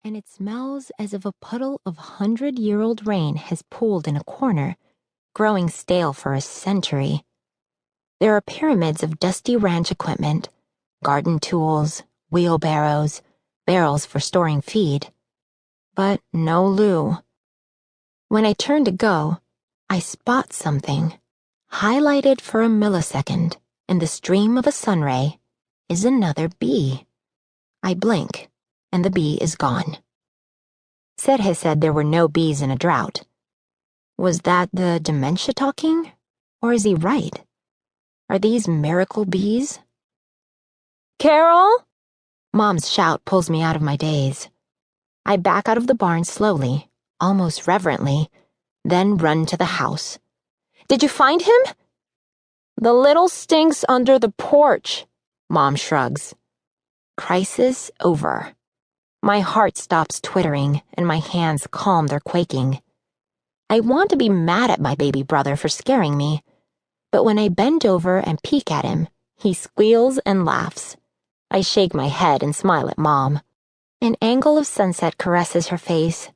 and it smells as if a puddle of 100-year-old rain has pooled in a corner, growing stale for a century. There are pyramids of dusty ranch equipment, garden tools, wheelbarrows, barrels for storing feed. But no Lou. When I turn to go, I spot something. Highlighted for a millisecond in the stream of a sunray is another bee. I blink, and the bee is gone. Serge said there were no bees in a drought. Was that the dementia talking? Or is he right? Are these miracle bees? Carol? Mom's shout pulls me out of my daze. I back out of the barn slowly, almost reverently, then run to the house. Did you find him? The little stinks under the porch, Mom shrugs. Crisis over. My heart stops twittering and my hands calm their quaking. I want to be mad at my baby brother for scaring me, but when I bend over and peek at him, he squeals and laughs. I shake my head and smile at Mom. An angle of sunset caresses her face.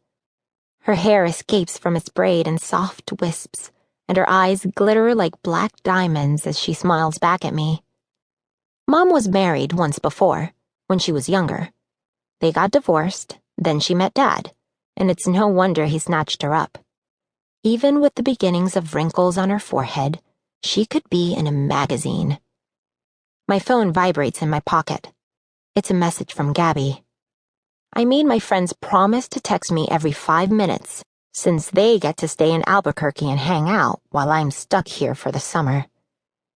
Her hair escapes from its braid in soft wisps, and her eyes glitter like black diamonds as she smiles back at me. Mom was married once before, when she was younger. They got divorced, then she met Dad, and it's no wonder he snatched her up. Even with the beginnings of wrinkles on her forehead, she could be in a magazine. My phone vibrates in my pocket. It's a message from Gabby. I made my friends promise to text me every 5 minutes, since they get to stay in Albuquerque and hang out while I'm stuck here for the summer.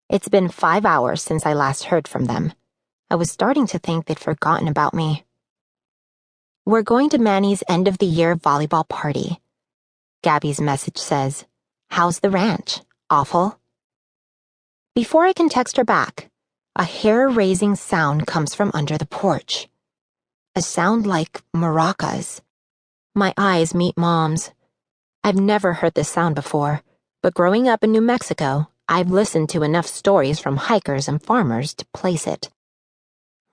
It's been 5 hours since I last heard from them. I was starting to think they'd forgotten about me. We're going to Manny's end-of-the-year volleyball party. Gabby's message says, "How's the ranch? Awful?" Before I can text her back, a hair-raising sound comes from under the porch. A sound like maracas. My eyes meet Mom's. I've never heard this sound before, but growing up in New Mexico, I've listened to enough stories from hikers and farmers to place it.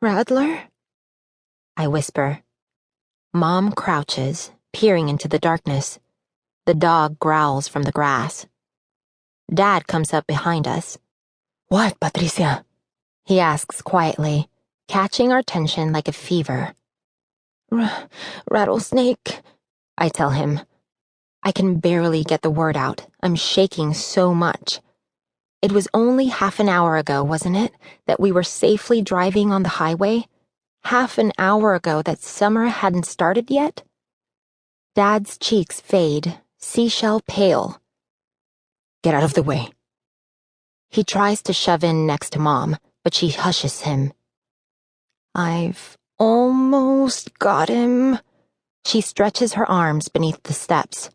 "Rattler?" I whisper. Mom crouches, peering into the darkness. The dog growls from the grass. Dad comes up behind us. "What, Patricia?" he asks quietly, catching our attention like a fever. Rattlesnake," I tell him. I can barely get the word out. I'm shaking so much. It was only half an hour ago, wasn't it, that we were safely driving on the highway? Half an hour ago that summer hadn't started yet? Dad's cheeks fade, seashell pale. "Get out of the way." He tries to shove in next to Mom, but she hushes him. "I've almost got him." She stretches her arms beneath the steps.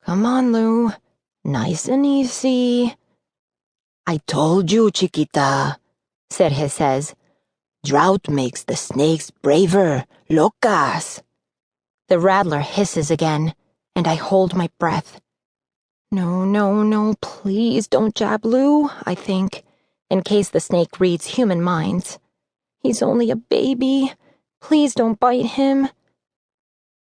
"Come on, Lou. Nice and easy." "I told you, Chiquita," Serge says. "Drought makes the snakes braver, locas." The rattler hisses again, and I hold my breath. No, please don't jab Lou, I think, in case the snake reads human minds. He's only a baby. Please don't bite him.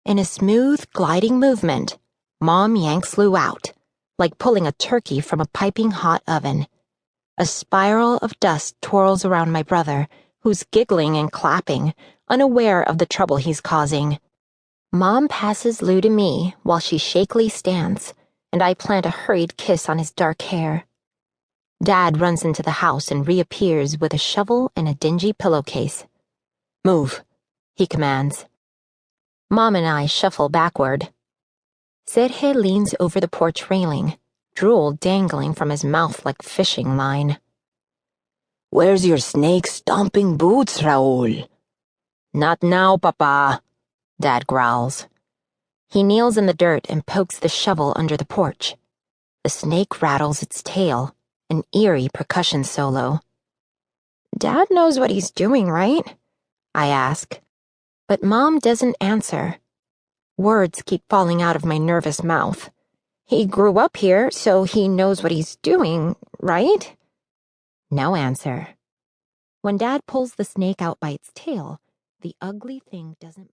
In a smooth, gliding movement, Mom yanks Lou out, like pulling a turkey from a piping hot oven. A spiral of dust twirls around my brother, who's giggling and clapping, unaware of the trouble he's causing. Mom passes Lou to me while she shakily stands, and I plant a hurried kiss on his dark hair. Dad runs into the house and reappears with a shovel and a dingy pillowcase. "Move," he commands. Mom and I shuffle backward. Serge leans over the porch railing, drool dangling from his mouth like fishing line. "Where's your snake-stomping boots, Raul?" "Not now, Papa," Dad growls. He kneels in the dirt and pokes the shovel under the porch. The snake rattles its tail, an eerie percussion solo. "Dad knows what he's doing, right?" I ask. But Mom doesn't answer. Words keep falling out of my nervous mouth. "He grew up here, so he knows what he's doing, right?" No answer. When Dad pulls the snake out by its tail, the ugly thing doesn't